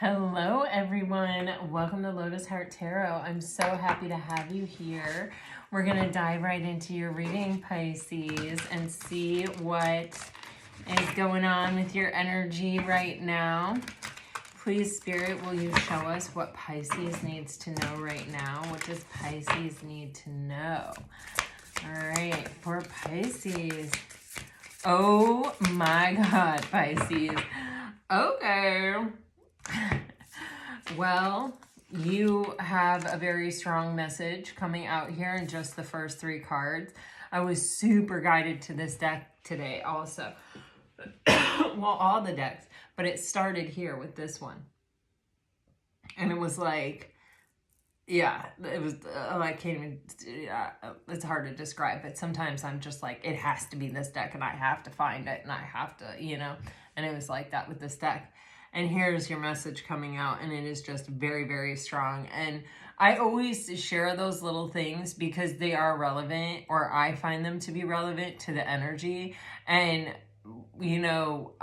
Hello everyone, welcome to Lotus Heart Tarot. I'm so happy to have you here. We're going to dive right into your reading, Pisces, and see what is going on with your energy right now. Please, Spirit, will you show us what Pisces needs to know right now? What does Pisces need to know? All right, for Pisces. Oh my God, Pisces. Okay. Well, you have a very strong message coming out here in just the first three cards. I was super guided to this deck today also. Well, all the decks, but it started here with this one. And it was like, yeah, it was, I can't even, it's hard to describe, but sometimes I'm just like, it has to be this deck and I have to find it and I have to, and it was like that with this deck. And here's your message coming out, and it is just very, very strong. And I always share those little things because they are relevant, or I find them to be relevant to the energy. And, you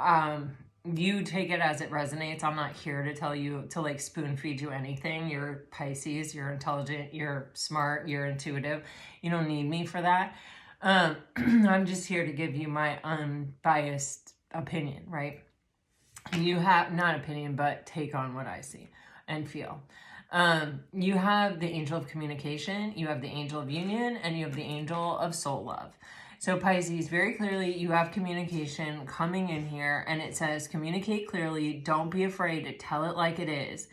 take it as it resonates. I'm not here to tell you to like spoon feed you anything. You're Pisces, you're intelligent, you're smart, you're intuitive. You don't need me for that. I'm just here to give you my unbiased opinion, right? You have, not opinion, but take on what I see and feel. You have the angel of communication, you have the angel of union, and you have the angel of soul love. So Pisces, very clearly you have communication coming in here, and it says communicate clearly, don't be afraid to tell it like it is.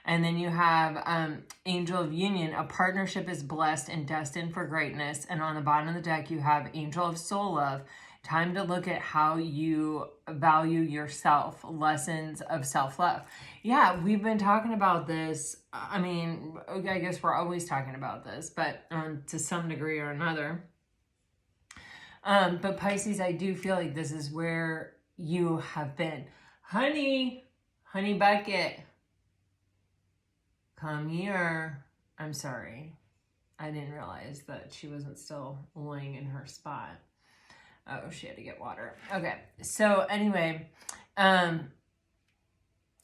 And then you have angel of union, a partnership is blessed and destined for greatness. And on the bottom of the deck, you have angel of soul love, time to look at how you value yourself, lessons of self-love. Yeah, we've been talking about this. I mean, I guess we're always talking about this, but to some degree or another. But Pisces, I do feel like this is where you have been. Honey bucket, come here. I'm sorry. I didn't realize that she wasn't still laying in her spot. Oh, she had to get water. Okay. So anyway,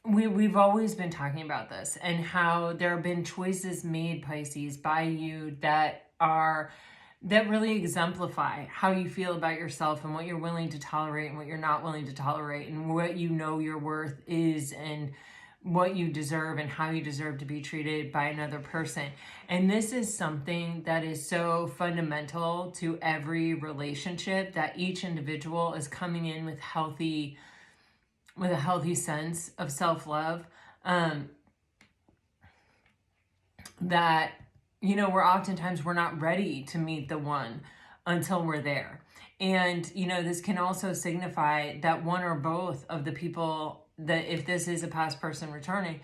we've always been talking about this and how there have been choices made, Pisces, by you that really exemplify how you feel about yourself and what you're willing to tolerate and what you're not willing to tolerate and what you know your worth is and what you deserve and how you deserve to be treated by another person. And this is something that is so fundamental to every relationship, that each individual is coming in with a healthy sense of self-love. That, we're oftentimes not ready to meet the one until we're there. And, this can also signify that one or both of the people, that if this is a past person returning,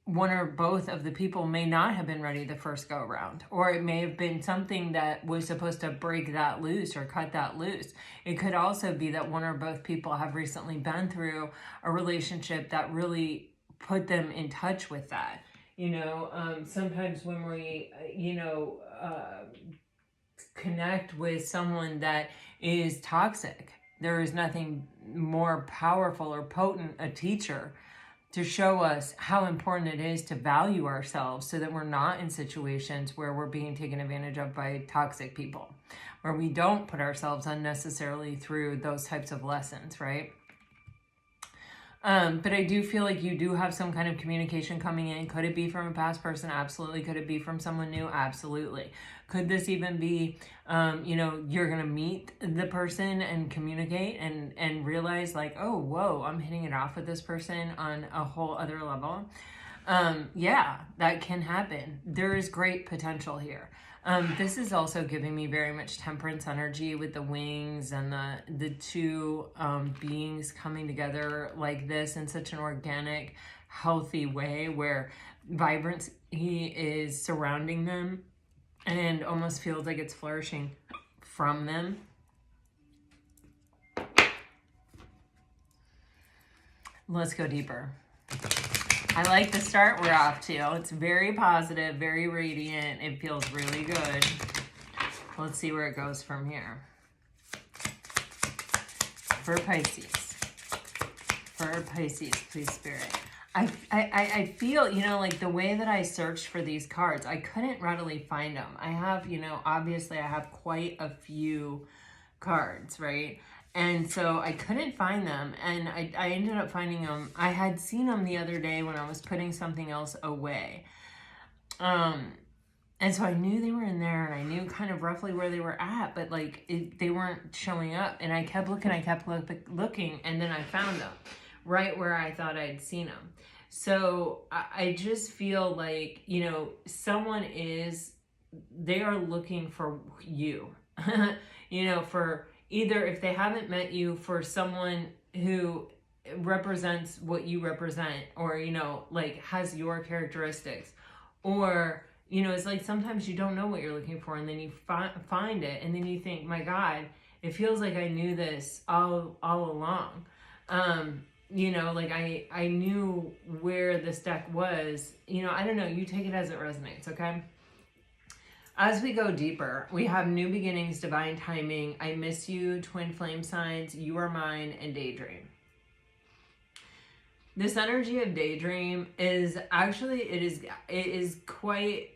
one or both of the people may not have been ready the first go around, or it may have been something that was supposed to break that loose or cut that loose. It could also be that one or both people have recently been through a relationship that really put them in touch with that. Sometimes when we, connect with someone that is toxic, there is nothing more powerful or potent a teacher to show us how important it is to value ourselves so that we're not in situations where we're being taken advantage of by toxic people, where we don't put ourselves unnecessarily through those types of lessons, right? But I do feel like you do have some kind of communication coming in. Could it be from a past person? Absolutely. Could it be from someone new? Absolutely. Could this even be, you're going to meet the person and communicate and realize like, oh, whoa, I'm hitting it off with this person on a whole other level. Yeah, that can happen. There is great potential here. This is also giving me very much temperance energy with the wings and the two beings coming together like this in such an organic, healthy way where vibrancy is surrounding them and almost feels like it's flourishing from them. Let's go deeper. I like the start we're off to. It's very positive, very radiant. It feels really good. Let's see where it goes from here. For Pisces, please, Spirit. I feel, you know, like the way that I searched for these cards, I couldn't readily find them. I have, you know, obviously I have quite a few cards, right? And so I couldn't find them, and I ended up finding them. I had seen them the other day when I was putting something else away. And so I knew they were in there, and I knew kind of roughly where they were at, but like they weren't showing up. And I kept looking, looking, and then I found them right where I thought I'd seen them. So I just feel like, you know, they are looking for you, you know, for either, if they haven't met you, for someone who represents what you represent, or, you know, like has your characteristics, or, you know, it's like sometimes you don't know what you're looking for, and then you find it, and then you think, my God, it feels like I knew this all along. You know, like I knew where this deck was. You know, I don't know. You take it as it resonates, okay? As we go deeper, we have new beginnings, divine timing, I miss you, twin flame signs, you are mine, and daydream. This energy of daydream is actually, it is quite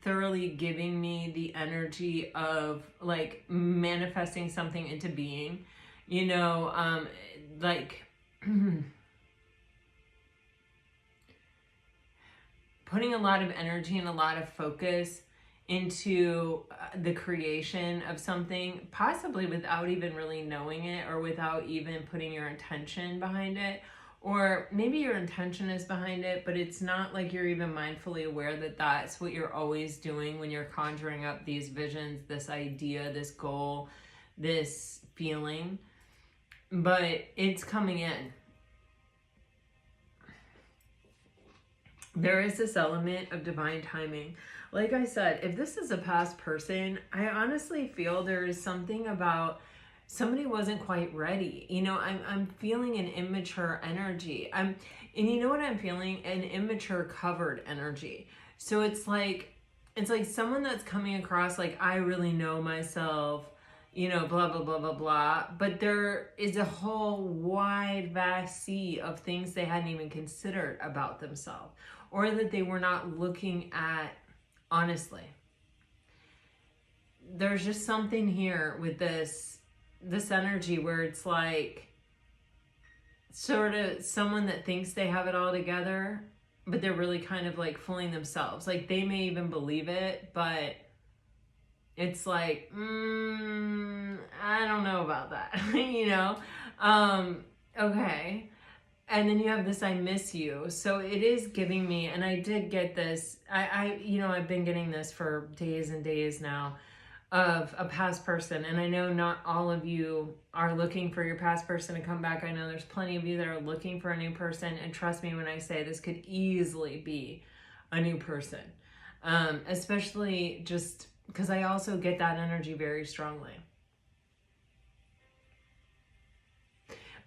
thoroughly giving me the energy of like manifesting something into being, you know, like putting a lot of energy and a lot of focus into the creation of something, possibly without even really knowing it, or without even putting your intention behind it. Or maybe your intention is behind it, but it's not like you're even mindfully aware that that's what you're always doing when you're conjuring up these visions, this idea, this goal, this feeling. But it's coming in. There is this element of divine timing. Like I said, if this is a past person, I honestly feel there is something about somebody wasn't quite ready. You know, I'm feeling an immature energy. And you know what I'm feeling? An immature covered energy. So it's like someone that's coming across like, I really know myself, you know, blah, blah, blah, blah, blah. But there is a whole wide, vast sea of things they hadn't even considered about themselves, or that they were not looking at honestly. There's just something here with this energy where it's like sort of someone that thinks they have it all together, but they're really kind of like fooling themselves. Like they may even believe it, but it's like, I don't know about that, you know? Okay. And then you have this, I miss you. So it is giving me, and I did get this, you know, I've been getting this for days and days now, of a past person. And I know not all of you are looking for your past person to come back. I know there's plenty of you that are looking for a new person. And trust me when I say this could easily be a new person. Especially just because I also get that energy very strongly.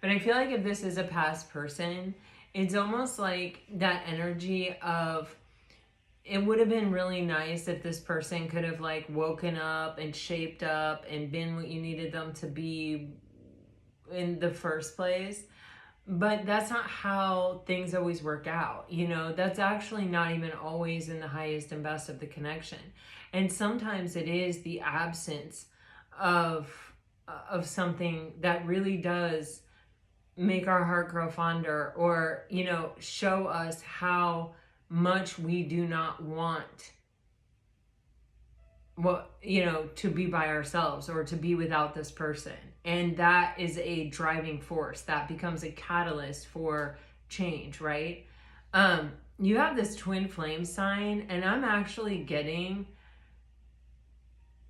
But I feel like if this is a past person, it's almost like that energy of, it would have been really nice if this person could have like woken up and shaped up and been what you needed them to be in the first place. But that's not how things always work out. You know, that's actually not even always in the highest and best of the connection. And sometimes it is the absence of something that really does make our heart grow fonder, or, you know, show us how much we do not want what, you know, to be by ourselves or to be without this person. And that is a driving force that becomes a catalyst for change, right? You have this twin flame sign, and I'm actually getting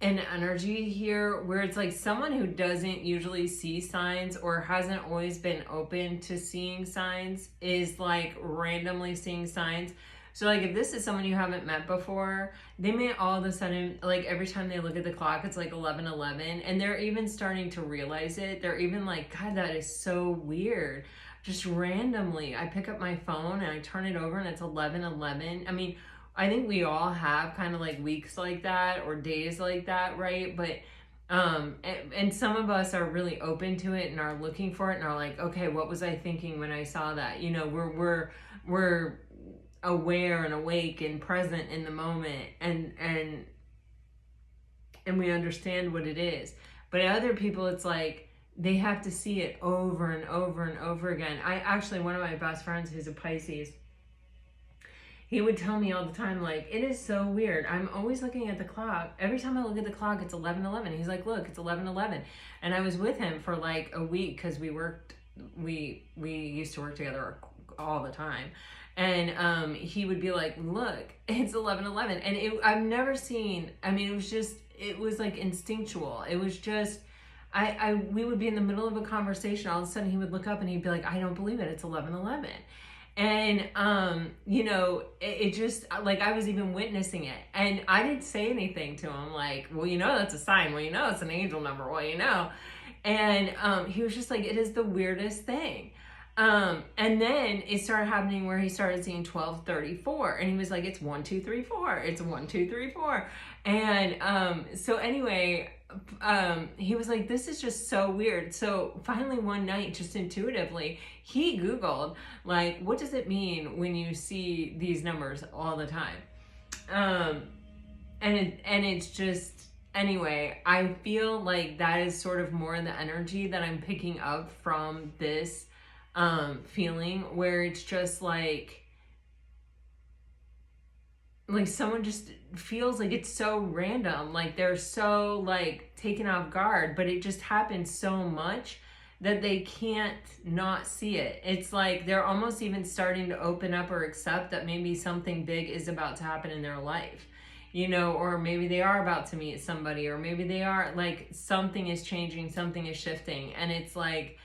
an energy here where it's like someone who doesn't usually see signs, or hasn't always been open to seeing signs, is like randomly seeing signs. So like if this is someone you haven't met before, they may all of a sudden, like every time they look at the clock, it's like 11:11, and they're even starting to realize it. They're even like, God, that is so weird. Just randomly, I pick up my phone and I turn it over and it's 11:11. I mean, I think we all have kind of like weeks like that or days like that, right? But And some of us are really open to it and are looking for it and are like, okay, what was I thinking when I saw that? You know, we're aware and awake and present in the moment, and we understand what it is. But other people, it's like they have to see it over and over and over again. I actually, one of my best friends who's a Pisces, he would tell me all the time, like, it is so weird. I'm always looking at the clock. Every time I look at the clock, it's 11:11. He's like, look, it's 11:11. And I was with him for like a week because we used to work together all the time. And he would be like, look, it's 11:11. And I've never seen, I mean, it was like instinctual. It was just, we would be in the middle of a conversation. All of a sudden he would look up and he'd be like, I don't believe it. It's 11:11. And, you know, it just, like, I was even witnessing it. And I didn't say anything to him, like, well, you know, that's a sign. Well, you know, it's an angel number. Well, you know. And he was just like, it is the weirdest thing. And then it started happening where he started seeing 12:34. And he was like, it's 1, 2, 3, 4. It's 1, 2, 3, 4. And so anyway, he was like, this is just so weird. So finally one night, just intuitively, he Googled, like, what does it mean when you see these numbers all the time? And it's just, anyway, I feel like that is sort of more the energy that I'm picking up from this feeling, where it's just like someone just feels like it's so random, like they're so like taken off guard, but it just happens so much that they can't not see it. It's like they're almost even starting to open up or accept that maybe something big is about to happen in their life, you know, or maybe they are about to meet somebody, or maybe they are, like, something is changing, something is shifting, and it's like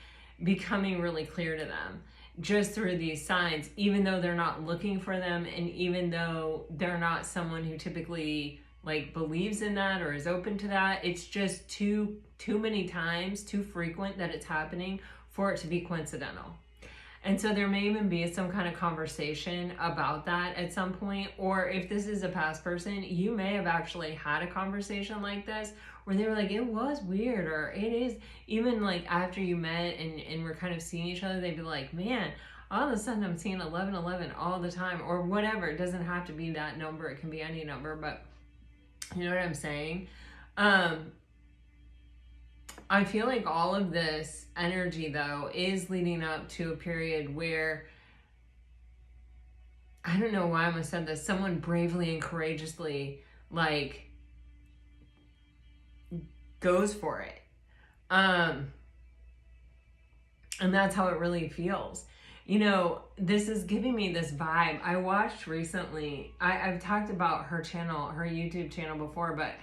becoming really clear to them just through these signs, even though they're not looking for them, and even though they're not someone who typically like believes in that or is open to that. It's just too many times, too frequent that it's happening for it to be coincidental. And so there may even be some kind of conversation about that at some point. Or if this is a past person, you may have actually had a conversation like this where they were like, it was weird, or it is, even like after you met and were kind of seeing each other, they'd be like, man, all of a sudden I'm seeing 11:11 all the time, or whatever. It doesn't have to be that number. It can be any number, but you know what I'm saying? I feel like all of this energy, though, is leading up to a period where, I don't know why I almost said this, someone bravely and courageously, like, goes for it. And that's how it really feels. You know, this is giving me this vibe. I watched recently, I've talked about her channel, her YouTube channel before, but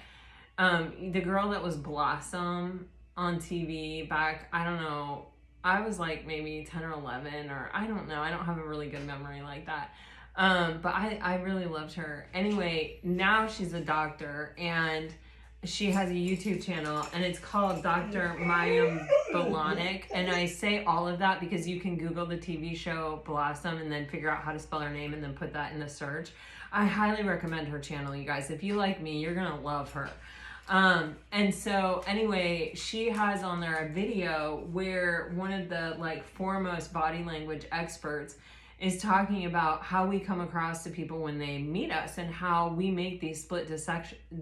the girl that was Blossom on TV back, I don't know, I was like maybe 10 or 11, or I don't know, I don't have a really good memory like that. But I really loved her. Anyway, now she's a doctor, and she has a YouTube channel, and it's called Dr. Mayim Balonic. And I say all of that because you can Google the TV show Blossom and then figure out how to spell her name and then put that in the search. I highly recommend her channel, you guys. If you like me, you're gonna love her. And so anyway, she has on there a video where one of the like foremost body language experts is talking about how we come across to people when they meet us, and how we make these split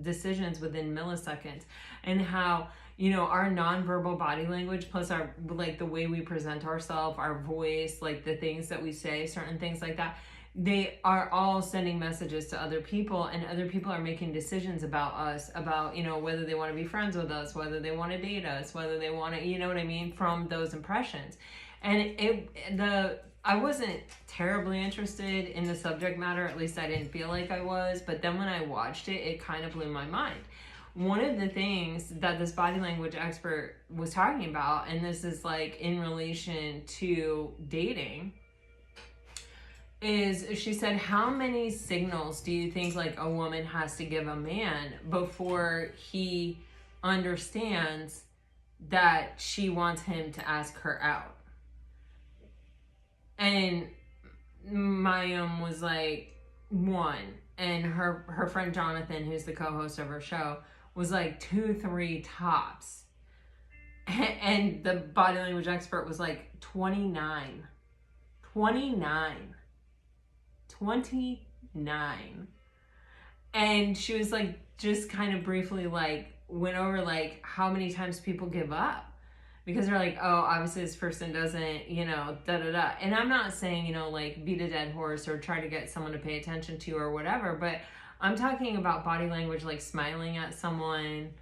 decisions within milliseconds, and how, you know, our nonverbal body language plus our, like, the way we present ourselves, our voice, like the things that we say, certain things like that, they are all sending messages to other people, and other people are making decisions about us, about, you know, whether they want to be friends with us, whether they want to date us, whether they want to, you know what I mean, from those impressions. And I wasn't terribly interested in the subject matter, at least I didn't feel like I was, but then when I watched it, it kind of blew my mind. One of the things that this body language expert was talking about, and this is like in relation to dating, is she said, how many signals do you think like a woman has to give a man before he understands that she wants him to ask her out? And Mayim was like, 1. And her friend Jonathan, who's the co-host of her show, was like 2, 3 tops. And the body language expert was like 29. 29. 29. And she was like, just kind of briefly like went over like how many times people give up. Because they're like, oh, obviously this person doesn't, you know, da-da-da. And I'm not saying, you know, like beat a dead horse or try to get someone to pay attention to or whatever. But I'm talking about body language like smiling at someone.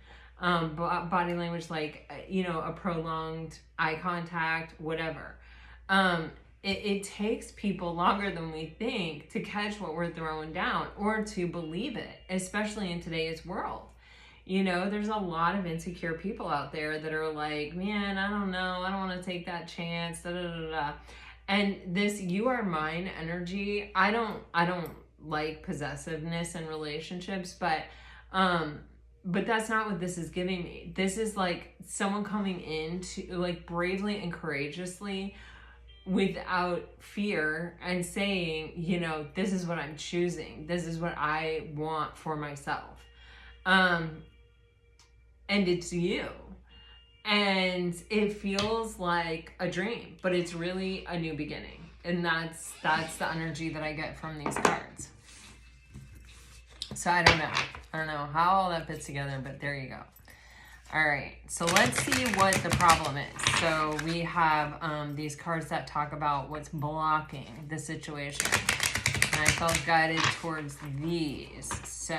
Body language like, you know, a prolonged eye contact, whatever. It takes people longer than we think to catch what we're throwing down or to believe it, especially in today's world. You know, there's a lot of insecure people out there that are like, man, I don't know. I don't want to take that chance. Da, da, da, da. And this you are mine energy, I don't like possessiveness in relationships, but that's not what this is giving me. This is like someone coming in to like bravely and courageously without fear and saying, you know, this is what I'm choosing. This is what I want for myself. And it's you. And it feels like a dream, but it's really a new beginning. And that's the energy that I get from these cards. So I don't know how all that fits together, but there you go. All right, so let's see what the problem is. So we have these cards that talk about what's blocking the situation. And I felt guided towards these. So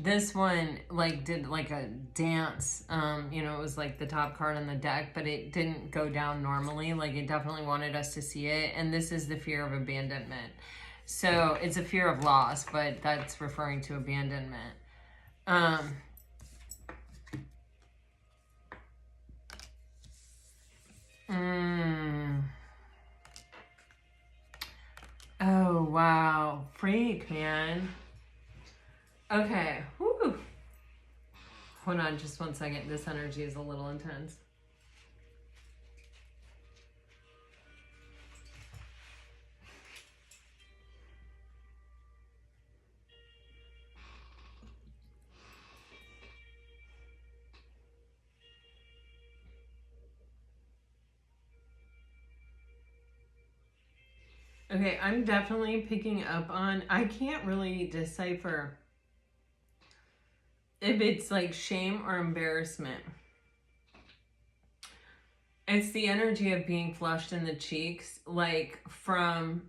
this one like did like a dance, you know, it was like the top card on the deck, but it didn't go down normally. Like it definitely wanted us to see it. And this is the fear of abandonment. So it's a fear of loss, but that's referring to abandonment. Oh, wow. Freak, man. Okay. Whew. Hold on just one second. This energy is a little intense. Okay, I'm definitely picking up on, I can't really decipher if it's like shame or embarrassment. It's the energy of being flushed in the cheeks, like from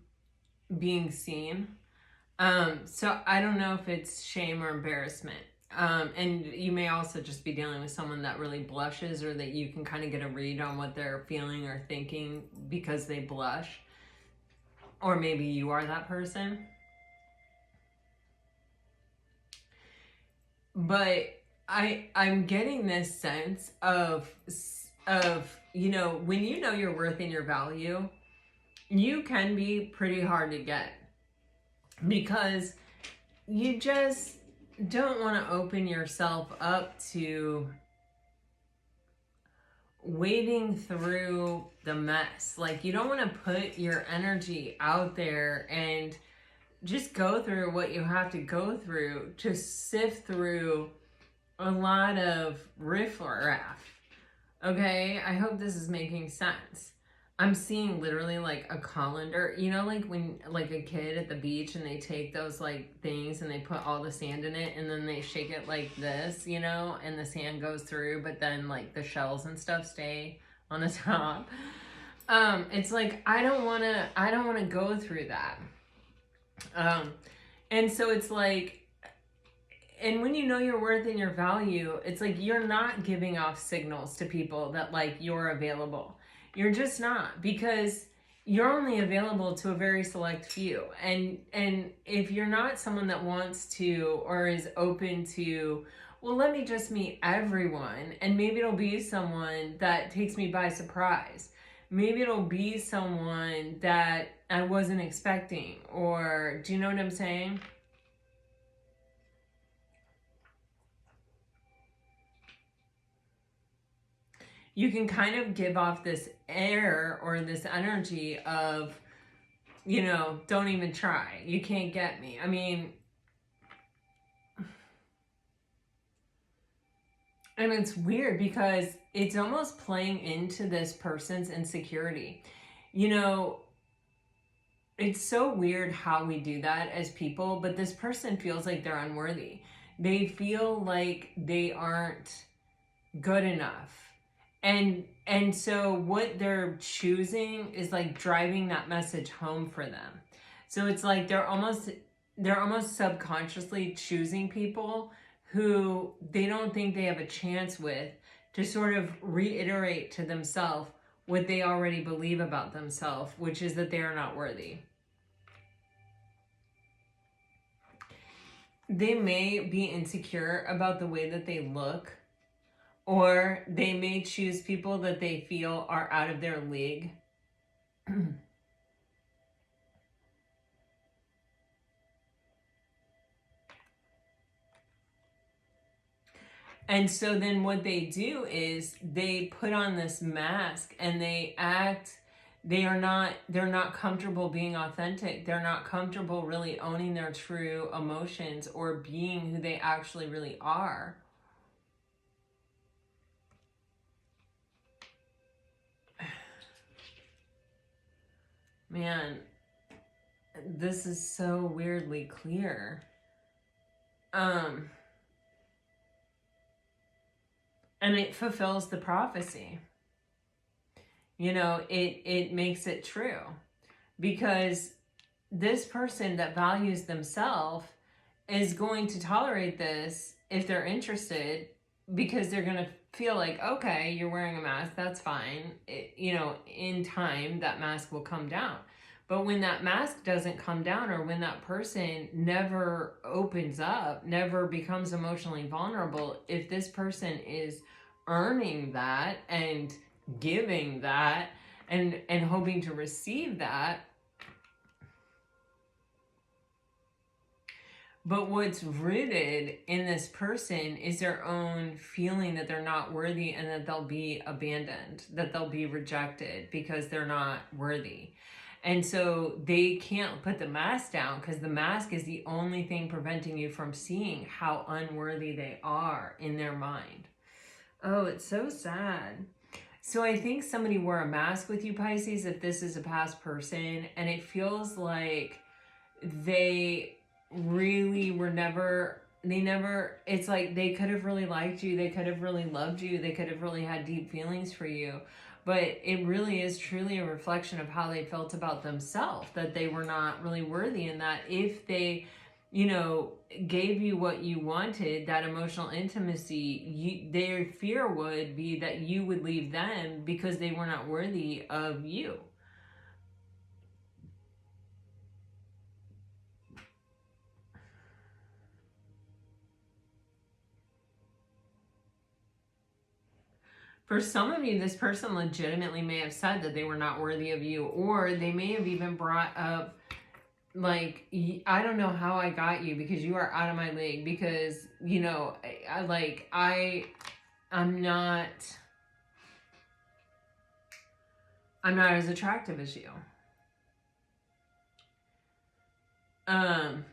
being seen. So I don't know if it's shame or embarrassment. And you may also just be dealing with someone that really blushes, or that you can kind of get a read on what they're feeling or thinking because they blush. Or maybe you are that person. But I'm getting this sense of, you know, when you know your worth and your value, you can be pretty hard to get. Because you just don't want to open yourself up to wading through the mess. Like you don't want to put your energy out there and just go through what you have to go through to sift through a lot of riffraff. Okay, I hope this is making sense. I'm seeing literally like a colander, you know, like when like a kid at the beach and they take those like things and they put all the sand in it and then they shake it like this, you know, and the sand goes through, but then like the shells and stuff stay on the top. It's like, I don't want to go through that. And so it's like, and when you know your worth and your value, it's like you're not giving off signals to people that like you're available. You're just not, because you're only available to a very select few. And if you're not someone that wants to or is open to, well, let me just meet everyone, and maybe it'll be someone that takes me by surprise. Maybe it'll be someone that I wasn't expecting, or do you know what I'm saying? you can kind of give off this air or this energy of, you know, don't even try. You can't get me. I mean, and it's weird because it's almost playing into this person's insecurity. You know, it's so weird how we do that as people, but this person feels like they're unworthy. They feel like they aren't good enough. And so what they're choosing is like driving that message home for them. So it's like they're almost subconsciously choosing people who they don't think they have a chance with, to sort of reiterate to themselves what they already believe about themselves, which is that they are not worthy. They may be insecure about the way that they look, or they may choose people that they feel are out of their league. And so then what they do is they put on this mask and they act, they're not comfortable being authentic. They're not comfortable really owning their true emotions or being who they actually really are. Man, this is so weirdly clear. And it fulfills the prophecy. You know, it makes it true. Because this person that values themselves is going to tolerate this if they're interested, because they're going to feel like, okay, you're wearing a mask, that's fine. You know, in time, that mask will come down. But when that mask doesn't come down, or when that person never opens up, never becomes emotionally vulnerable, if this person is earning that and giving that and hoping to receive that, but what's rooted in this person is their own feeling that they're not worthy and that they'll be abandoned, that they'll be rejected because they're not worthy. And so they can't put the mask down, because the mask is the only thing preventing you from seeing how unworthy they are in their mind. Oh, it's so sad. So I think somebody wore a mask with you, Pisces, if this is a past person, and it feels like they really were never, it's like they could have really liked you, they could have really loved you, they could have really had deep feelings for you, but it really is truly a reflection of how they felt about themselves, that they were not really worthy, and that if they, you know, gave you what you wanted, that emotional intimacy, their fear would be that you would leave them because they were not worthy of you. For some of you, this person legitimately may have said that they were not worthy of you, or they may have even brought up, like, I don't know how I got you because you are out of my league, because, you know, I'm not as attractive as you. And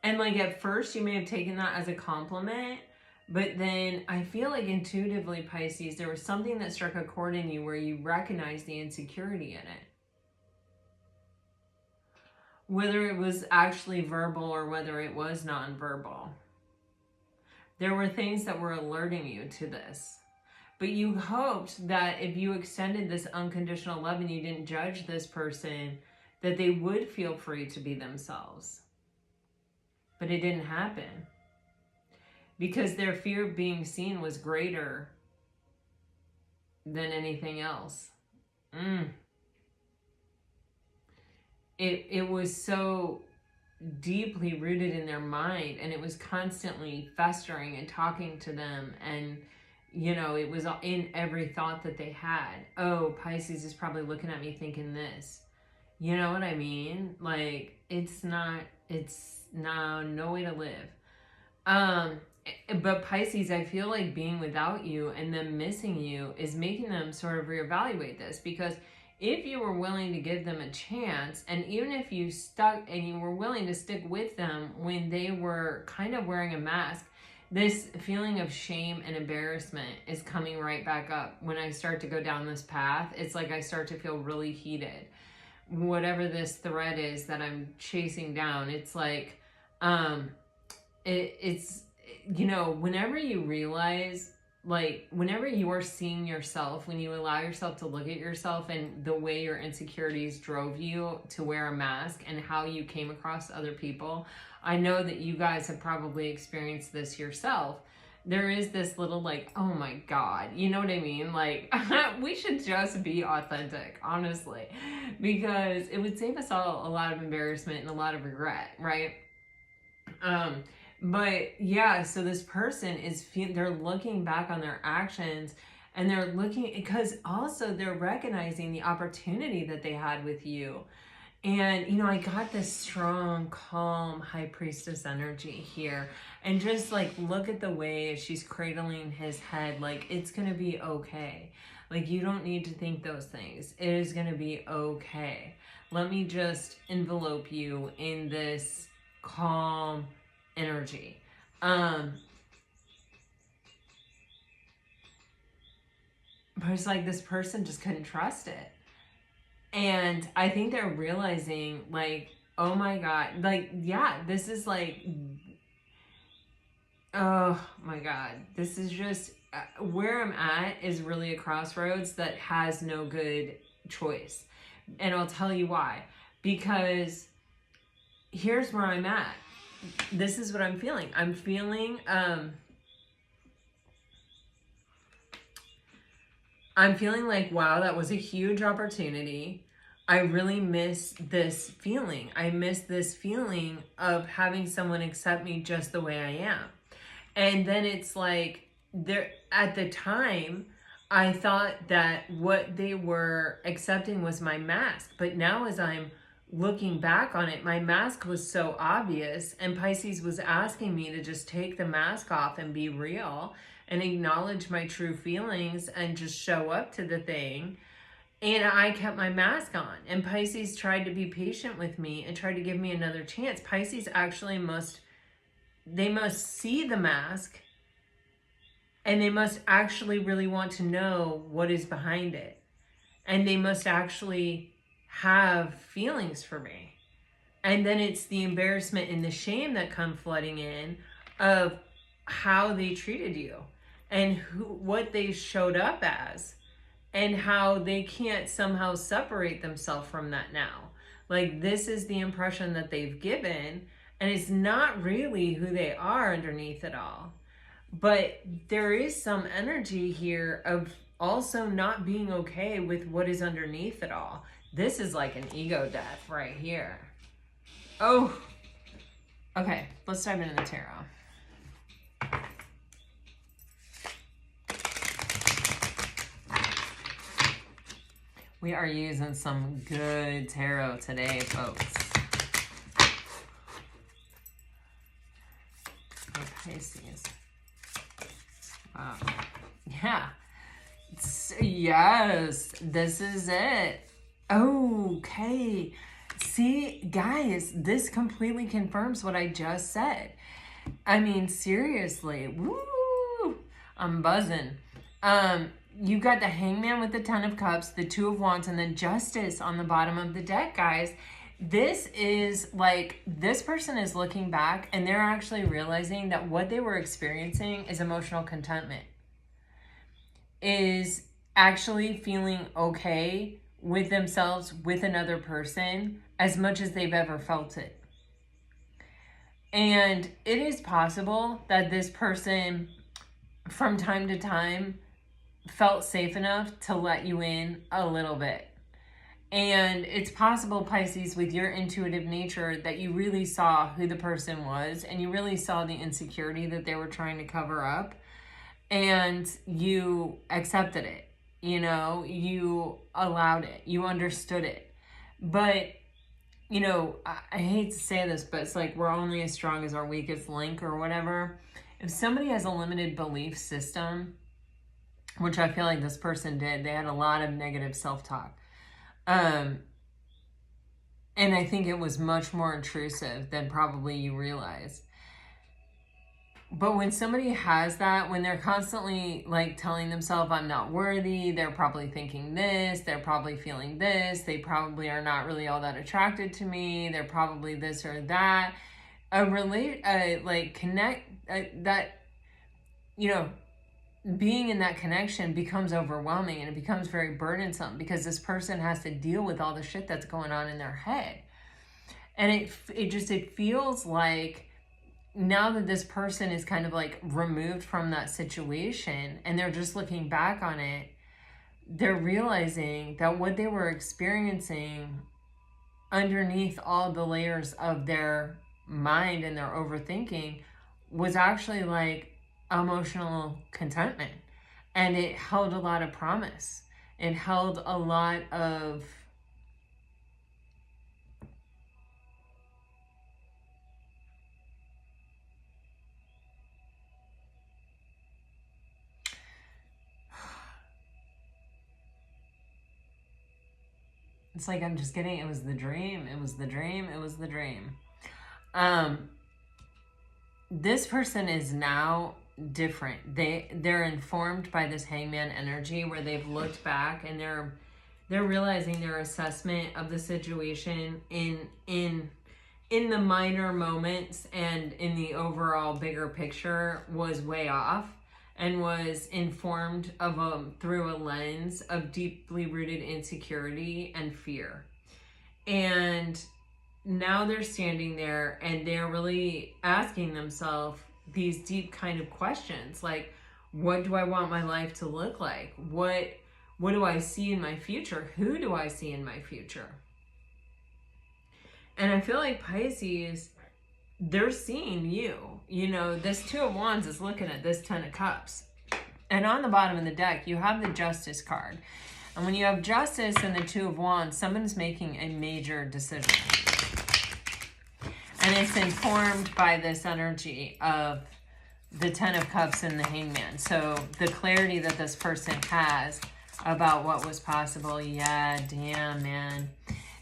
like at first you may have taken that as a compliment, but then I feel like intuitively, Pisces, there was something that struck a chord in you where you recognized the insecurity in it. Whether it was actually verbal or whether it was nonverbal. There were things that were alerting you to this. But you hoped that if you extended this unconditional love and you didn't judge this person, that they would feel free to be themselves. But it didn't happen. Because their fear of being seen was greater than anything else. It was so deeply rooted in their mind, and it was constantly festering and talking to them, and you know, it was in every thought that they had. Oh, Pisces is probably looking at me thinking this. You know what I mean? Like, it's no way to live. but Pisces, I feel like being without you and them missing you is making them sort of reevaluate this, because if you were willing to give them a chance, and even if you stuck and you were willing to stick with them when they were kind of wearing a mask, this feeling of shame and embarrassment is coming right back up. When I start to go down this path, it's like I start to feel really heated. Whatever this thread is that I'm chasing down, it's like, it's, you know, whenever you realize, like, whenever you are seeing yourself, when you allow yourself to look at yourself and the way your insecurities drove you to wear a mask and how you came across other people, I know that you guys have probably experienced this yourself. There is this little like, oh my God, you know what I mean? Like, we should just be authentic, honestly, because it would save us all a lot of embarrassment and a lot of regret, right? But yeah, so this person is, they're looking back on their actions, and they're looking, because also they're recognizing the opportunity that they had with you. And, you know, I got this strong, calm high priestess energy here. And just like, look at the way she's cradling his head. Like, it's going to be okay. Like, you don't need to think those things. It is going to be okay. Let me just envelope you in this calm energy. But it's like this person just couldn't trust it. And I think they're realizing, like, oh my God, like, yeah, this is like, oh my God, this is just, where I'm at is really a crossroads that has no good choice. And I'll tell you why. Because here's where I'm at. This is what I'm feeling. I'm feeling like, wow, that was a huge opportunity. I really miss this feeling. I miss this feeling of having someone accept me just the way I am. And then it's like, there, at the time, I thought that what they were accepting was my mask. But now as I'm looking back on it, my mask was so obvious, and Pisces was asking me to just take the mask off and be real and acknowledge my true feelings and just show up to the thing. And I kept my mask on, and Pisces tried to be patient with me and tried to give me another chance. Pisces actually must see the mask, and they must actually really want to know what is behind it. And they must actually have feelings for me. And then it's the embarrassment and the shame that come flooding in of how they treated you and what they showed up as, and how they can't somehow separate themselves from that now. Like, this is the impression that they've given, and it's not really who they are underneath it all. But there is some energy here of also not being okay with what is underneath it all. This is like an ego death right here. Oh, okay, let's dive into the tarot. We are using some good tarot today, folks. Pisces. Wow. Yeah. Yes, this is it. Okay. See, guys, this completely confirms what I just said. I mean, seriously. Woo! I'm buzzing. You got the Hangman with the Ten of Cups, the Two of Wands, and the Justice on the bottom of the deck, guys. This is like, this person is looking back and they're actually realizing that what they were experiencing is emotional contentment. Is actually feeling okay with themselves, with another person, as much as they've ever felt it. And it is possible that this person, from time to time, felt safe enough to let you in a little bit. And it's possible, Pisces, with your intuitive nature, that you really saw who the person was, and you really saw the insecurity that they were trying to cover up, and you accepted it. You know, you allowed it, you understood it. But, you know, I hate to say this, but it's like, we're only as strong as our weakest link or whatever. if somebody has a limited belief system, which I feel like this person did, they had a lot of negative self-talk. And I think it was much more intrusive than probably you realize. But when somebody has that, when they're constantly like telling themselves, I'm not worthy, they're probably thinking this, they're probably feeling this, they probably are not really all that attracted to me, they're probably this or that. Being in that connection becomes overwhelming, and it becomes very burdensome because this person has to deal with all the shit that's going on in their head. And it feels like now that this person is kind of like removed from that situation and they're just looking back on it, they're realizing that what they were experiencing underneath all the layers of their mind and their overthinking was actually like emotional contentment. And it held a lot of promise. It held a lot of it's like I'm just getting, it was the dream, it was the dream, it was the dream. This person is now different. They're informed by this hangman energy where they've looked back and they're realizing their assessment of the situation in the minor moments and in the overall bigger picture was way off, and was informed through a lens of deeply rooted insecurity and fear. And now they're standing there and they're really asking themselves these deep kind of questions, like, what do I want my life to look like? What do I see in my future? Who do I see in my future? And I feel like Pisces, they're seeing you. You know, this Two of Wands is looking at this Ten of Cups. And on the bottom of the deck, you have the Justice card. And when you have Justice and the Two of Wands, someone's making a major decision. And it's informed by this energy of the Ten of Cups and the Hangman. So the clarity that this person has about what was possible. Yeah, damn, man.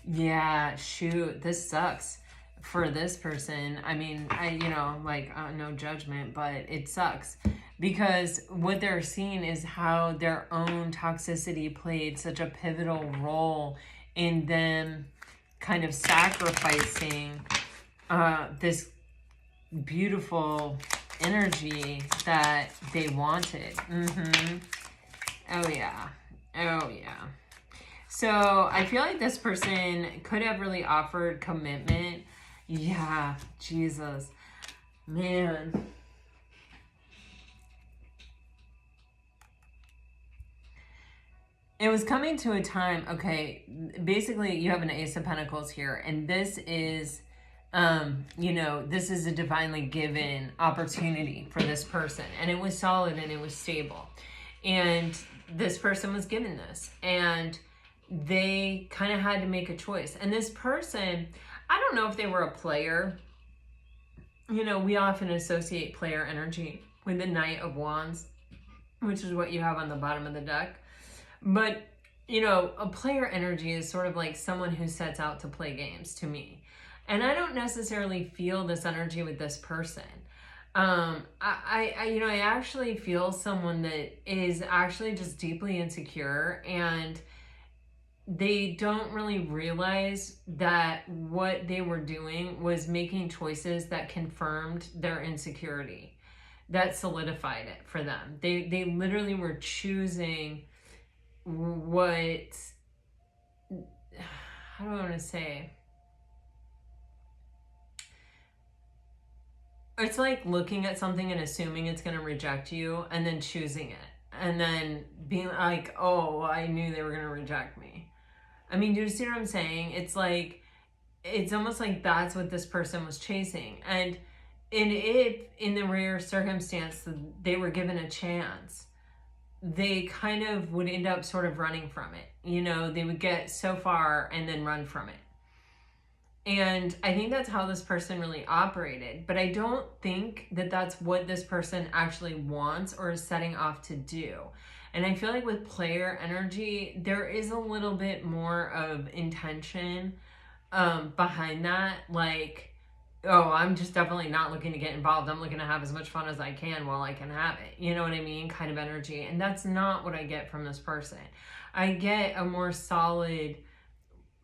Yeah, shoot, this sucks for this person. I mean, no judgment, but it sucks. Because what they're seeing is how their own toxicity played such a pivotal role in them kind of sacrificing this beautiful energy that they wanted. Oh yeah. So I feel like this person could have really offered commitment. Yeah, Jesus, man. It was coming to a time, okay, basically you have an Ace of Pentacles here, and this is, this is a divinely given opportunity for this person, and it was solid and it was stable, and this person was given this, and they kind of had to make a choice. And this person, I don't know if they were a player. You know, we often associate player energy with the Knight of Wands, which is what you have on the bottom of the deck. But, you know, a player energy is sort of like someone who sets out to play games to me. And I don't necessarily feel this energy with this person. I actually feel someone that is actually just deeply insecure, and they don't really realize that what they were doing was making choices that confirmed their insecurity, that solidified it for them. They literally were choosing what, how do I want to say? It's like looking at something and assuming it's going to reject you and then choosing it. And then being like, oh, I knew they were going to reject me. I mean, do you see what I'm saying? It's like, it's almost like that's what this person was chasing. And if in the rare circumstance that they were given a chance, they kind of would end up sort of running from it. You know, they would get so far and then run from it. And I think that's how this person really operated. But I don't think that that's what this person actually wants or is setting off to do. And I feel like with player energy, there is a little bit more of intention behind that. Like, oh, I'm just definitely not looking to get involved. I'm looking to have as much fun as I can while I can have it. You know what I mean? Kind of energy. And that's not what I get from this person. I get a more solid,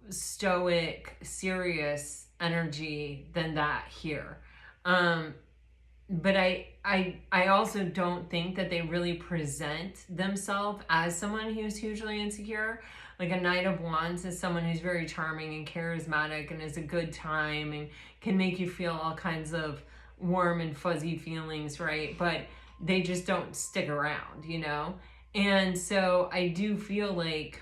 stoic, serious energy than that here. But I also don't think that they really present themselves as someone who's hugely insecure. Like a Knight of Wands is someone who's very charming and charismatic and is a good time and can make you feel all kinds of warm and fuzzy feelings, right? But they just don't stick around, you know? And so I do feel like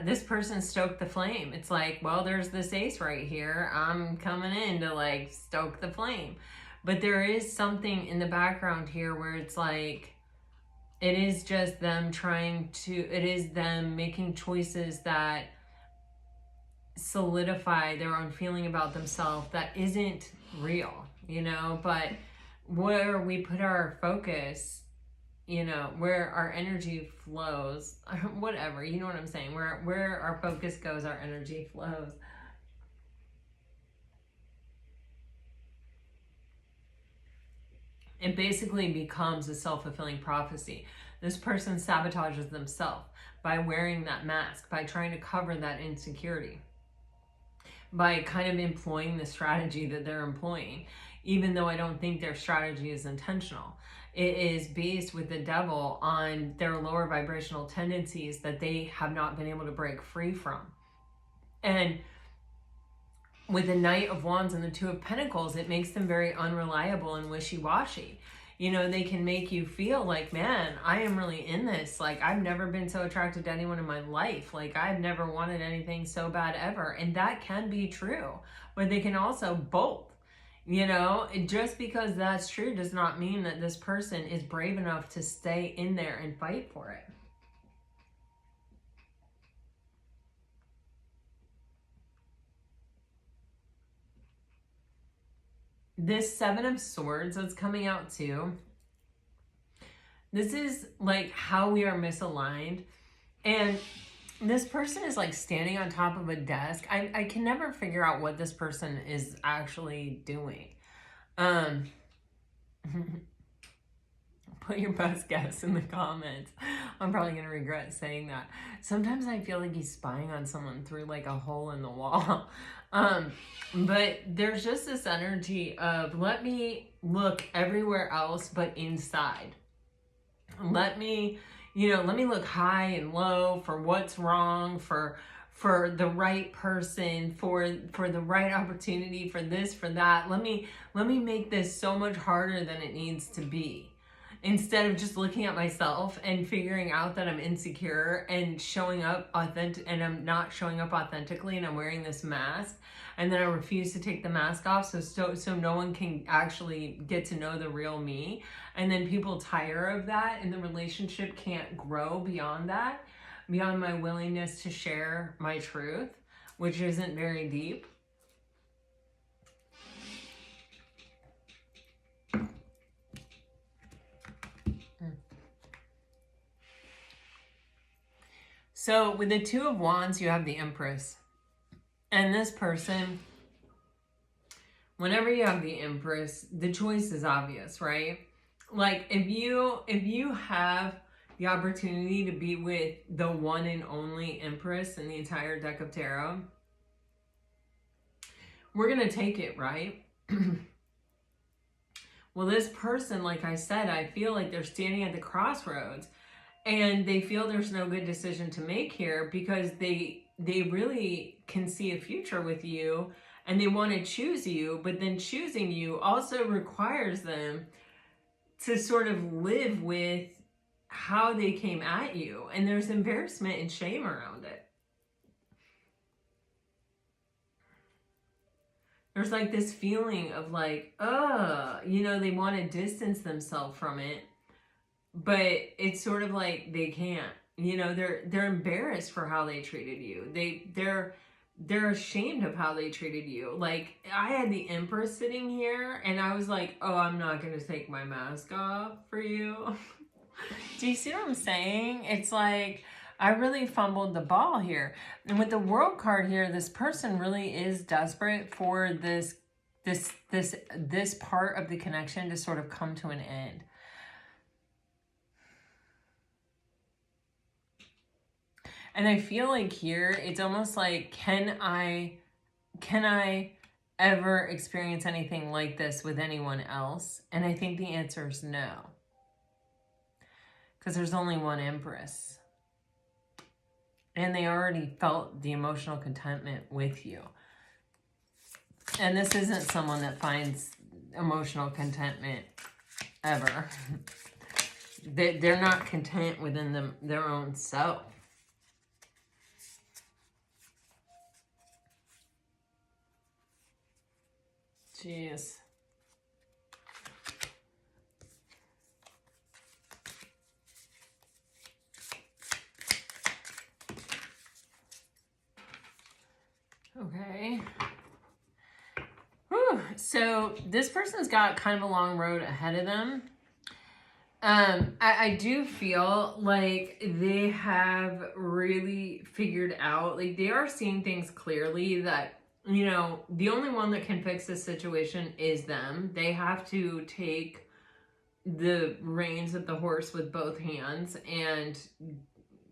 this person stoked the flame. It's like, well, there's this ace right here. I'm coming in to like stoke the flame. But there is something in the background here where it's like, it is just them it is them making choices that solidify their own feeling about themselves that isn't real, you know? But where we put our focus, you know, where our energy flows, whatever, you know what I'm saying? Where our focus goes, our energy flows. It basically becomes a self-fulfilling prophecy. This person sabotages themselves by wearing that mask, by trying to cover that insecurity, by kind of employing the strategy that they're employing, even though I don't think their strategy is intentional. It is based with the devil on their lower vibrational tendencies that they have not been able to break free from. And with the Knight of Wands and the Two of Pentacles, it makes them very unreliable and wishy-washy. You know, they can make you feel like, man, I am really in this. Like, I've never been so attracted to anyone in my life. Like, I've never wanted anything so bad ever. And that can be true. But they can also both. You know, just because that's true does not mean that this person is brave enough to stay in there and fight for it. This Seven of Swords that's coming out too, this is like how we are misaligned. And this person is like standing on top of a desk. I can never figure out what this person is actually doing. Put your best guess in the comments. I'm probably going to regret saying that. Sometimes I feel like he's spying on someone through like a hole in the wall. But there's just this energy of, let me look everywhere else but inside. Let me look high and low for what's wrong, for the right person, for the right opportunity, for this, for that. Let me make this so much harder than it needs to be. Instead of just looking at myself and figuring out that I'm insecure and showing up authentic, and I'm not showing up authentically, and I'm wearing this mask, and then I refuse to take the mask off so no one can actually get to know the real me. And then people tire of that, and the relationship can't grow beyond that, beyond my willingness to share my truth, which isn't very deep. So with the Two of Wands, you have the Empress. And this person, whenever you have the Empress, the choice is obvious, right? Like if you have the opportunity to be with the one and only Empress in the entire deck of tarot, we're going to take it, right? Well, this person, like I said, I feel like they're standing at the crossroads. And they feel there's no good decision to make here because they really can see a future with you and they want to choose you, but then choosing you also requires them to sort of live with how they came at you. And there's embarrassment and shame around it. There's like this feeling of like, they want to distance themselves from it. But it's sort of like they can't, You know, they're embarrassed for how they treated you. They're ashamed of how they treated you. Like, I had the Empress sitting here and I was like, oh, I'm not going to take my mask off for you. Do you see what I'm saying? It's like, I really fumbled the ball here. And with the World card here, this person really is desperate for this part of the connection to sort of come to an end. And I feel like here, it's almost like, can I ever experience anything like this with anyone else? And I think the answer is no. Because there's only one Empress. And they already felt the emotional contentment with you. And this isn't someone that finds emotional contentment ever. They're not content within their own self. Jeez. Okay. Whew. So this person's got kind of a long road ahead of them. I do feel like they have really figured out, like they are seeing things clearly that, you know, the only one that can fix this situation is them. They have to take the reins of the horse with both hands and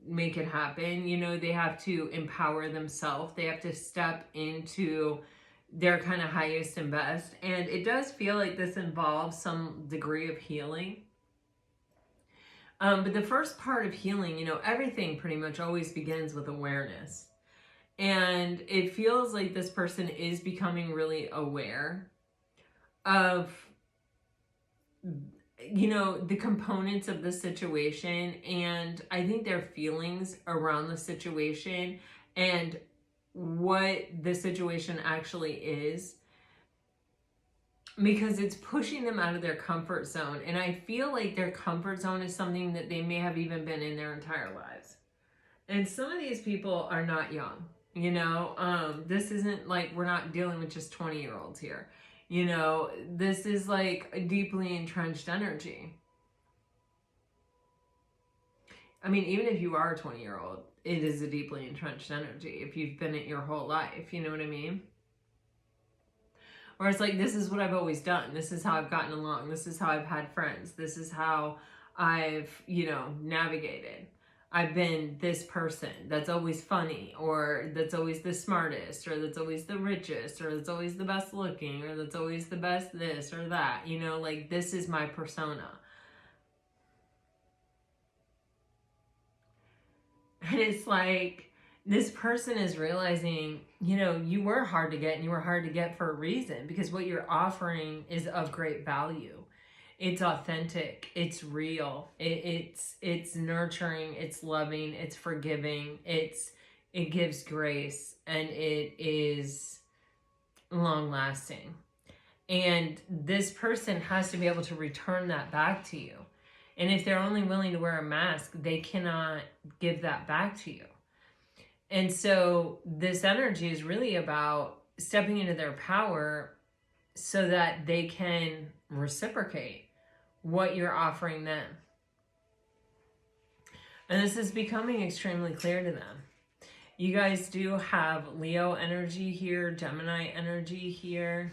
make it happen. You know, they have to empower themselves. They have to step into their kind of highest and best. And it does feel like this involves some degree of healing. But the first part of healing, you know, everything pretty much always begins with awareness. And it feels like this person is becoming really aware of, you know, the components of the situation. And I think their feelings around the situation and what the situation actually is, because it's pushing them out of their comfort zone. And I feel like their comfort zone is something that they may have even been in their entire lives. And some of these people are not young, you know. This isn't like, we're not dealing with just 20-year-olds here. You know, this is like a deeply entrenched energy. I mean, even if you are a 20-year-old, it is a deeply entrenched energy if you've been it your whole life, you know what I mean? Or it's like, this is what I've always done. This is how I've gotten along. This is how I've had friends. This is how I've, you know, navigated. I've been this person that's always funny, or that's always the smartest, or that's always the richest, or that's always the best looking, or that's always the best this or that. You know, like, this is my persona. And it's like, this person is realizing, you know, you were hard to get, and you were hard to get for a reason, because what you're offering is of great value. It's authentic, it's real, it's nurturing, it's loving, it's forgiving, it gives grace, and it is long lasting. And this person has to be able to return that back to you. And if they're only willing to wear a mask, they cannot give that back to you. And so this energy is really about stepping into their power so that they can reciprocate what you're offering them. And this is becoming extremely clear to them. You guys do have Leo energy here, Gemini energy here.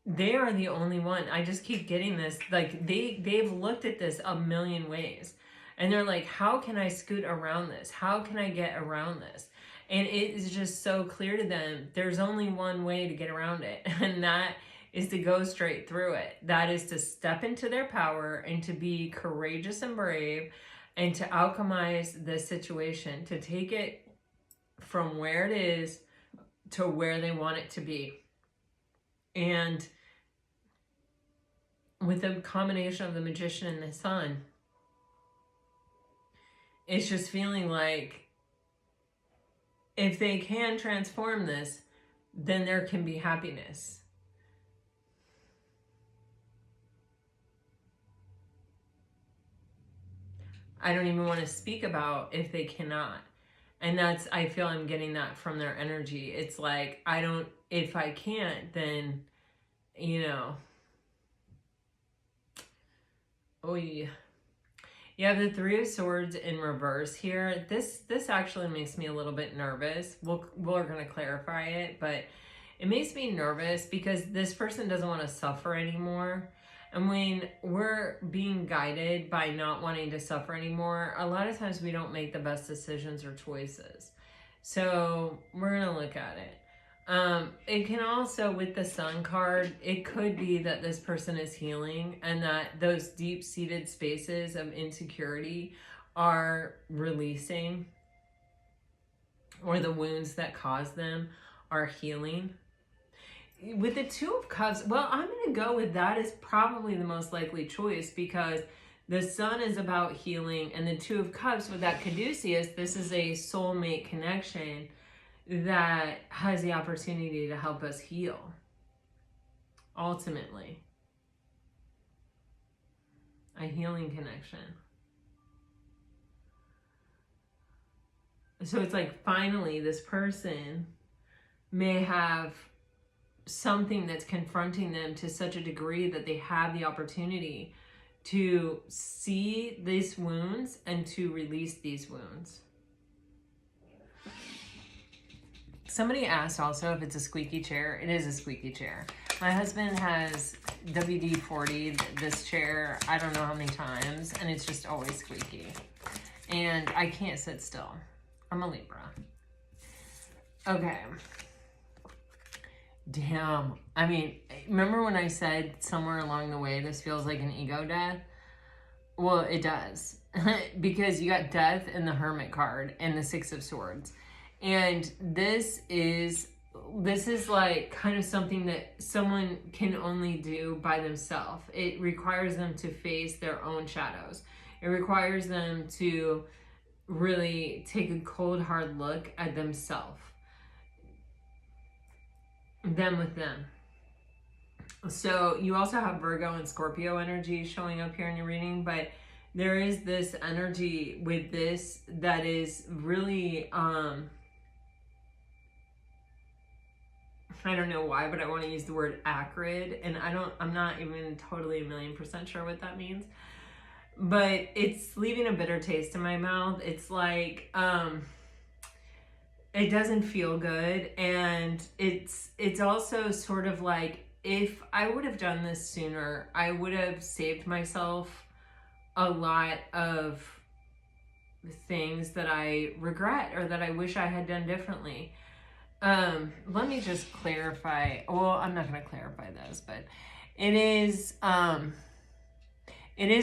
They are the only one. I just keep getting this. Like, they've looked at this a million ways. And they're like, how can I scoot around this? How can I get around this? And it is just so clear to them, there's only one way to get around it. And that is to go straight through it. That is to step into their power and to be courageous and brave and to alchemize this situation, to take it from where it is to where they want it to be. And with the combination of the Magician and the Sun, it's just feeling like if they can transform this, then there can be happiness. I don't even want to speak about if they cannot. And that's, I feel I'm getting that from their energy. It's like, if I can't, then, you know, oh yeah. You have the Three of Swords in reverse here. This actually makes me a little bit nervous. We're going to clarify it, but it makes me nervous because this person doesn't want to suffer anymore. And when we're being guided by not wanting to suffer anymore, a lot of times we don't make the best decisions or choices. So we're going to look at it. It can also, with the Sun card, it could be that this person is healing and that those deep-seated spaces of insecurity are releasing, or the wounds that cause them are healing. With the Two of Cups, well, I'm going to go with that as probably the most likely choice, because the Sun is about healing, and the Two of Cups with that Caduceus, this is a soulmate connection that has the opportunity to help us heal, ultimately. A healing connection. So it's like, finally, this person may have something that's confronting them to such a degree that they have the opportunity to see these wounds and to release these wounds. Somebody asked also if it's a squeaky chair. It is a squeaky chair. My husband has WD-40'd this chair I don't know how many times, and it's just always squeaky. And I can't sit still. I'm a Libra. Okay. Damn. I mean, remember when I said somewhere along the way this feels like an ego death? Well, it does. Because you got Death and the Hermit card and the Six of Swords. And this is like kind of something that someone can only do by themselves. It requires them to face their own shadows. It requires them to really take a cold, hard look at themselves. Them with them. So you also have Virgo and Scorpio energy showing up here in your reading, but there is this energy with this that is really, I don't know why, but I want to use the word acrid, and I'm not even totally 1,000,000% sure what that means, but it's leaving a bitter taste in my mouth. It's like, it doesn't feel good, and it's also sort of like, if I would have done this sooner, I would have saved myself a lot of things that I regret or that I wish I had done differently. Let me just clarify. Well, I'm not going to clarify this, but it is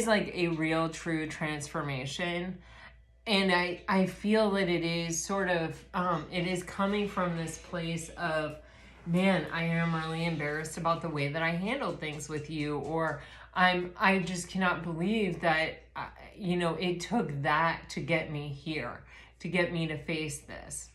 like a real, true transformation. And I feel that it is sort of, it is coming from this place of, man, I am really embarrassed about the way that I handled things with you, or I just cannot believe that, you know, it took that to get me here, to get me to face this.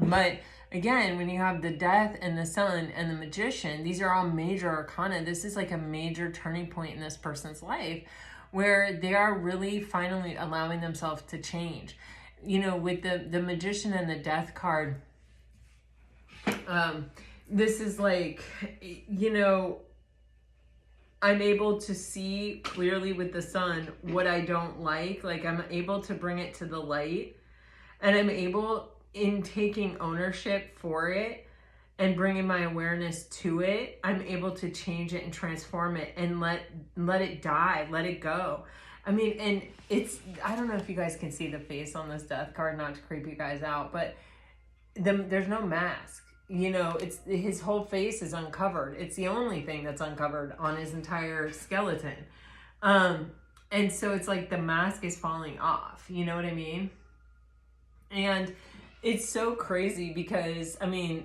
But again, when you have the Death and the Sun and the Magician, these are all major arcana. This is like a major turning point in this person's life where they are really finally allowing themselves to change. You know, with the Magician and the Death card, this is like, you know, I'm able to see clearly with the Sun what I don't like. Like, I'm able to bring it to the light, and I'm able, in taking ownership for it and bringing my awareness to it, I'm able to change it and transform it and let it die, let it go. I mean, and it's, I don't know if you guys can see the face on this Death card, not to creep you guys out, but there's no mask. You know, it's, his whole face is uncovered. It's the only thing that's uncovered on his entire skeleton. And so it's like the mask is falling off, you know what I mean? And it's so crazy because, I mean,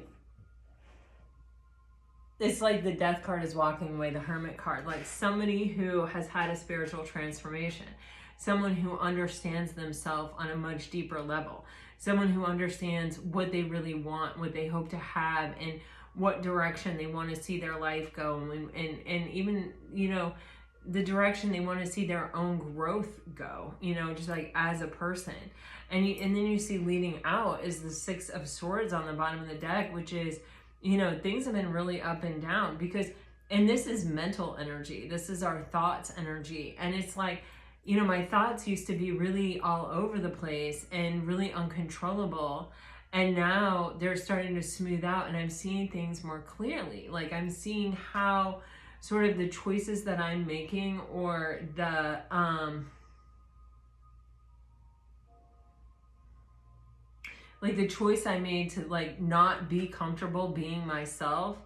it's like the Death card is walking away, the Hermit card, like somebody who has had a spiritual transformation, someone who understands themselves on a much deeper level, someone who understands what they really want, what they hope to have, and what direction they want to see their life go, and even, you know, the direction they want to see their own growth go, you know, just like as a person. And then you see leading out is the Six of Swords on the bottom of the deck, which is, you know, things have been really up and down because, and this is mental energy. This is our thoughts energy. And it's like, you know, my thoughts used to be really all over the place and really uncontrollable. And now they're starting to smooth out and I'm seeing things more clearly. Like I'm seeing how sort of the choices that I'm making, or the like the choice I made to like not be comfortable being myself,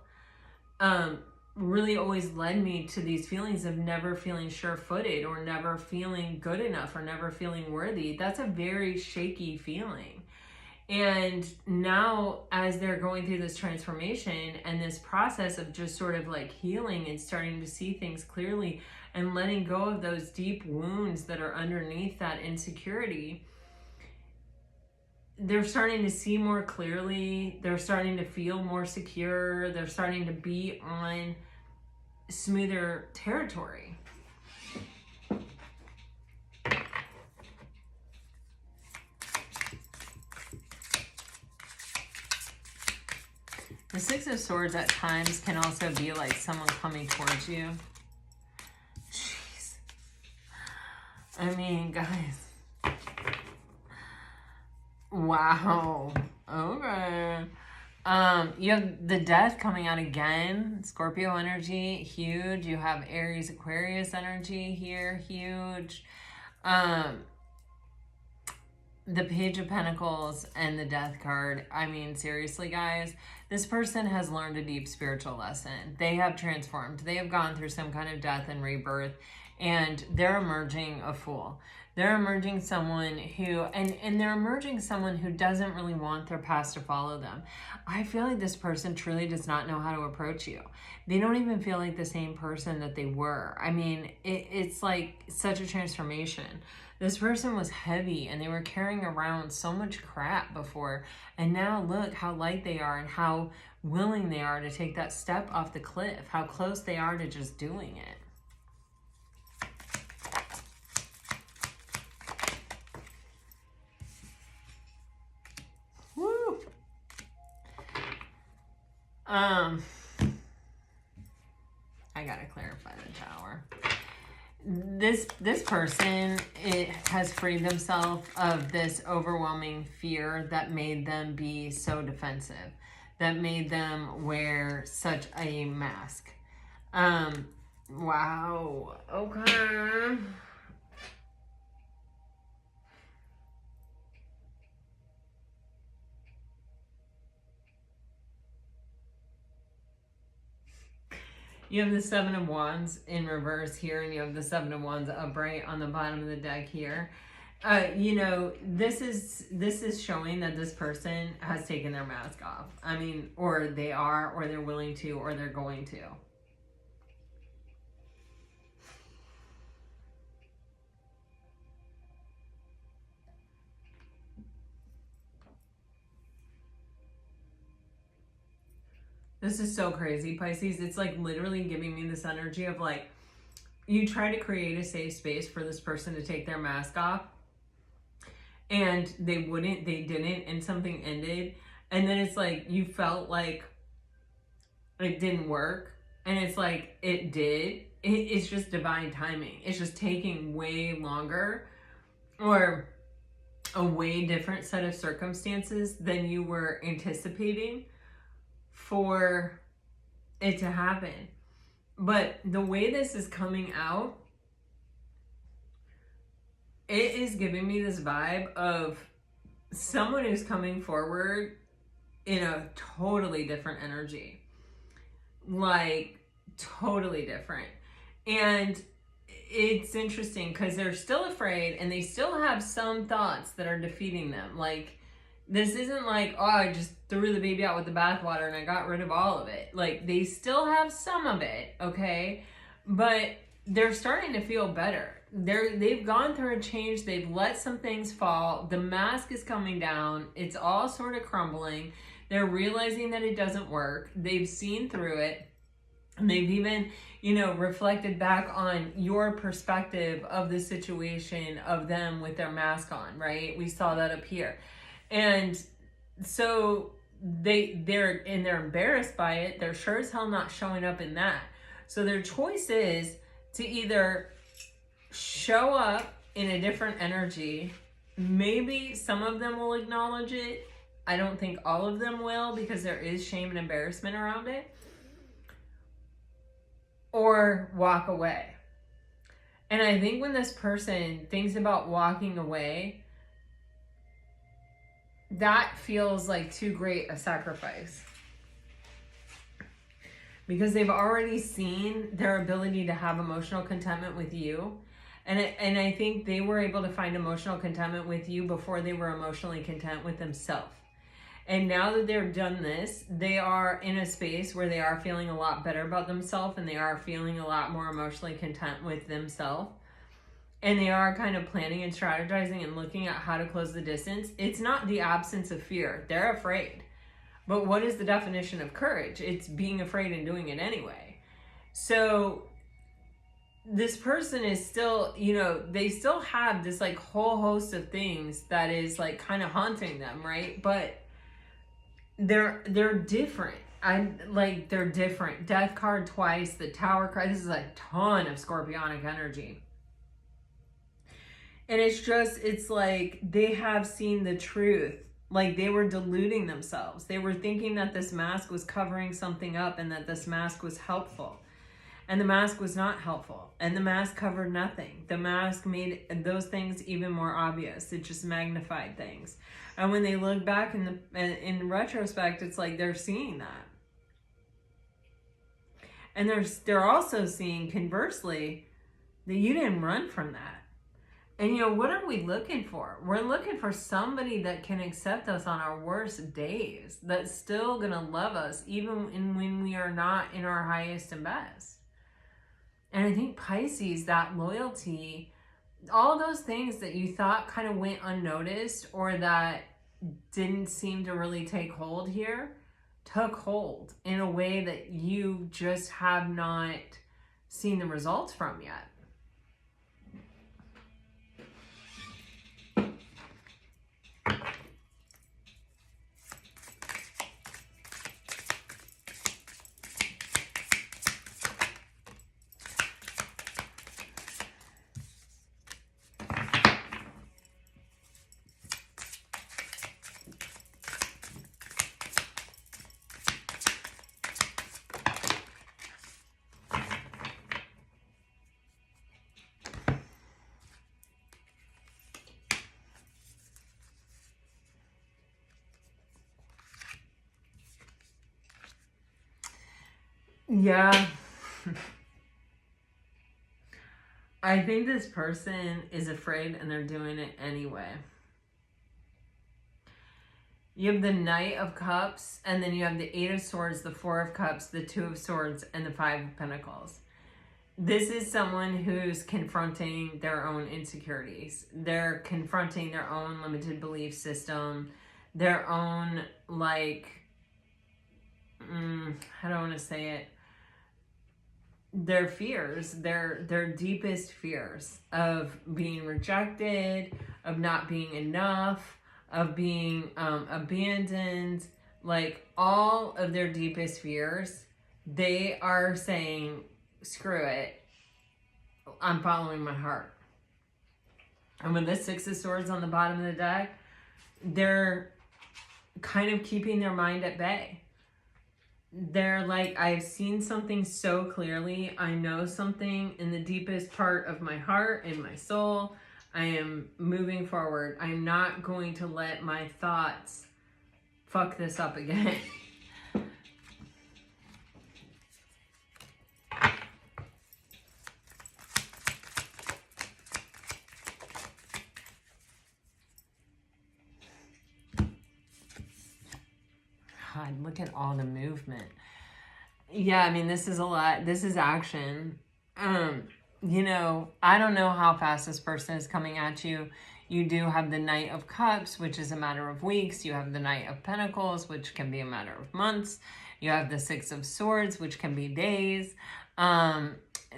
really always led me to these feelings of never feeling sure-footed, or never feeling good enough, or never feeling worthy. That's a very shaky feeling. And now as they're going through this transformation and this process of just sort of like healing and starting to see things clearly and letting go of those deep wounds that are underneath that insecurity, they're starting to see more clearly. They're starting to feel more secure. They're starting to be on smoother territory. The Six of Swords at times can also be like someone coming towards you. Jeez. I mean, guys. Wow. Okay. You have the Death coming out again. Scorpio energy, huge. You have Aries, Aquarius energy here, huge. The Page of Pentacles and the Death card. I mean, seriously, guys, this person has learned a deep spiritual lesson. They have transformed. They have gone through some kind of death and rebirth, and they're emerging a fool. They're emerging someone who, and they're emerging someone who doesn't really want their past to follow them. I feel like this person truly does not know how to approach you. They don't even feel like the same person that they were. I mean, it's like such a transformation. This person was heavy and they were carrying around so much crap before. And now look how light they are and how willing they are to take that step off the cliff, how close they are to just doing it. Woo! I gotta clarify the Tower. This person, it has freed themselves of this overwhelming fear that made them be so defensive, that made them wear such a mask. Wow. Okay. You have the Seven of Wands in reverse here, and you have the Seven of Wands upright on the bottom of the deck here. You know, this is showing that this person has taken their mask off. I mean, or they are, or they're willing to, or they're going to. This is so crazy, Pisces. It's like literally giving me this energy of like, you try to create a safe space for this person to take their mask off, and they didn't, and something ended. And then it's like, you felt like it didn't work. And it's like, it did. It's just divine timing. It's just taking way longer, or a way different set of circumstances than you were anticipating for it to happen. But the way this is coming out, it is giving me this vibe of someone who's coming forward in a totally different energy. Like, totally different. And it's interesting because they're still afraid and they still have some thoughts that are defeating them. Like, this isn't like, oh, I just threw the baby out with the bathwater and I got rid of all of it. Like, they still have some of it, okay? But they're starting to feel better. they've gone through a change. They've let some things fall. The mask is coming down. It's all sort of crumbling. They're realizing that it doesn't work. They've seen through it. And they've even, reflected back on your perspective of the situation of them with their mask on, right? We saw that up here. And so they're embarrassed by it. They're sure as hell not showing up in that. So their choice is to either show up in a different energy. Maybe some of them will acknowledge it. I don't think all of them will, because there is shame and embarrassment around it. Or walk away. And I think when this person thinks about walking away, that feels like too great a sacrifice. Because they've already seen their ability to have emotional contentment with you. And I think they were able to find emotional contentment with you before they were emotionally content with themselves. And now that they've done this, they are in a space where they are feeling a lot better about themselves, and they are feeling a lot more emotionally content with themselves. And they are kind of planning and strategizing and looking at how to close the distance. It's not the absence of fear. They're afraid. But what is the definition of courage? It's being afraid and doing it anyway. So this person is still, they still have this like whole host of things that is like kind of haunting them, right? But they're different. They're different. Death card twice, the Tower card. This is a ton of scorpionic energy. And it's like they have seen the truth. Like they were deluding themselves. They were thinking that this mask was covering something up and that this mask was helpful. And the mask was not helpful. And the mask covered nothing. The mask made those things even more obvious. It just magnified things. And when they look back in retrospect, it's like they're seeing that. And they're also seeing, conversely, that you didn't run from that. And what are we looking for? We're looking for somebody that can accept us on our worst days, that's still going to love us even when we are not in our highest and best. And I think Pisces, that loyalty, all those things that you thought kind of went unnoticed or that didn't seem to really take hold here, took hold in a way that you just have not seen the results from yet. Yeah. I think this person is afraid and they're doing it anyway. You have the Knight of Cups, and then you have the Eight of Swords, the Four of Cups, the Two of Swords, and the Five of Pentacles. This is someone who's confronting their own insecurities. They're confronting their own limited belief system, their own, how do I want to say it? Their fears, their deepest fears of being rejected, of not being enough, of being abandoned, like all of their deepest fears, they are saying, screw it, I'm following my heart. And when the Six of Swords on the bottom of the deck, they're kind of keeping their mind at bay. They're like, I've seen something so clearly. I know something in the deepest part of my heart and my soul. I am moving forward. I'm not going to let my thoughts fuck this up again. God, look at all the movement. Yeah, I mean, this is a lot. This is action. you know, I don't know how fast this person is coming at you. You do have the Knight of Cups, which is a matter of weeks. You have the Knight of Pentacles, which can be a matter of months. You have the Six of Swords, which can be days.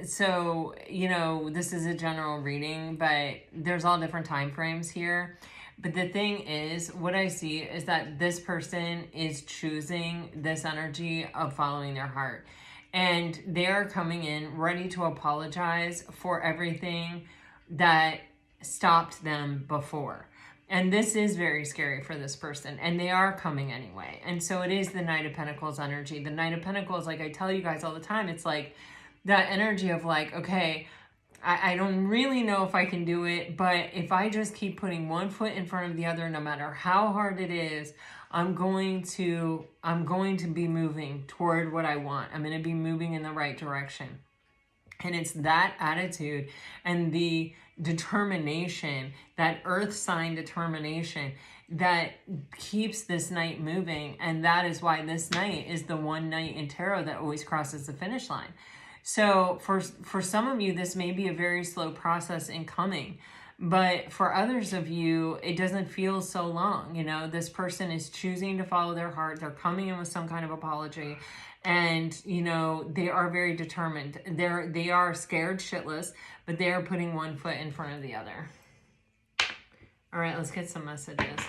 So, you know, this is a general reading, but there's all different time frames here. But the thing is, what I see is that this person is choosing this energy of following their heart. And they are coming in ready to apologize for everything that stopped them before. And this is very scary for this person. And they are coming anyway. And so it is the Knight of Pentacles energy. The Knight of Pentacles, like I tell you guys all the time, it's like that energy of like, okay, I don't really know if I can do it, but if I just keep putting one foot in front of the other, no matter how hard it is, I'm going to be moving toward what I want. I'm going to be moving in the right direction. And it's that attitude and the determination, that earth sign determination, that keeps this knight moving. And that is why this knight is the one knight in tarot that always crosses the finish line. So for some of you, this may be a very slow process in coming. But for others of you, it doesn't feel so long. You know, this person is choosing to follow their heart. They're coming in with some kind of apology. And, you know, they are very determined. They are scared shitless, but they are putting one foot in front of the other. All right, let's get some messages.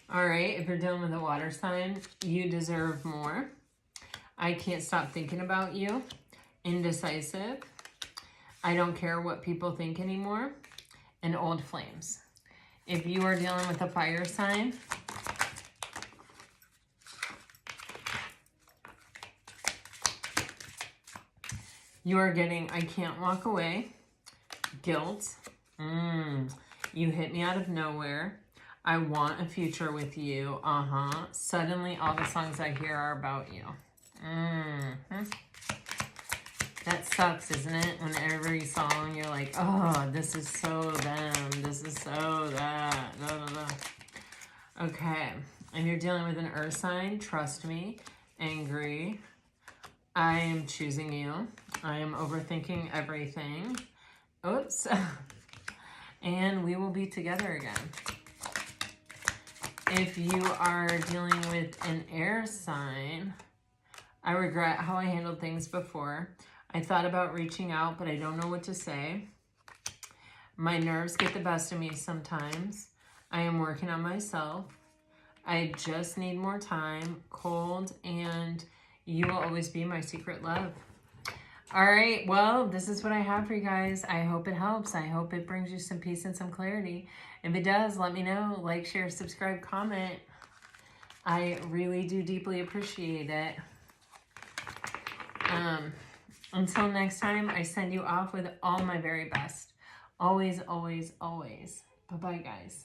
All right, if you're dealing with a water sign, you deserve more. I can't stop thinking about you. Indecisive. I don't care what people think anymore. And old flames. If you are dealing with a fire sign, you are getting, I can't walk away. Guilt. You hit me out of nowhere. I want a future with you. Suddenly, all the songs I hear are about you. That sucks, isn't it? When every song you're like, oh, this is so them. This is so that. Blah, blah, blah. Okay. And you're dealing with an earth sign. Trust me. Angry. I am choosing you. I am overthinking everything. Oops. And we will be together again. If you are dealing with an air sign, I regret how I handled things before. I thought about reaching out, but I don't know what to say. My nerves get the best of me sometimes. I am working on myself. I just need more time. Cold, and you will always be my secret love. All right, well, this is what I have for you guys. I hope it helps. I hope it brings you some peace and some clarity. If it does, let me know. Like, share, subscribe, comment. I really do deeply appreciate it. Until next time, I send you off with all my very best. Always, always, always. Bye-bye, guys.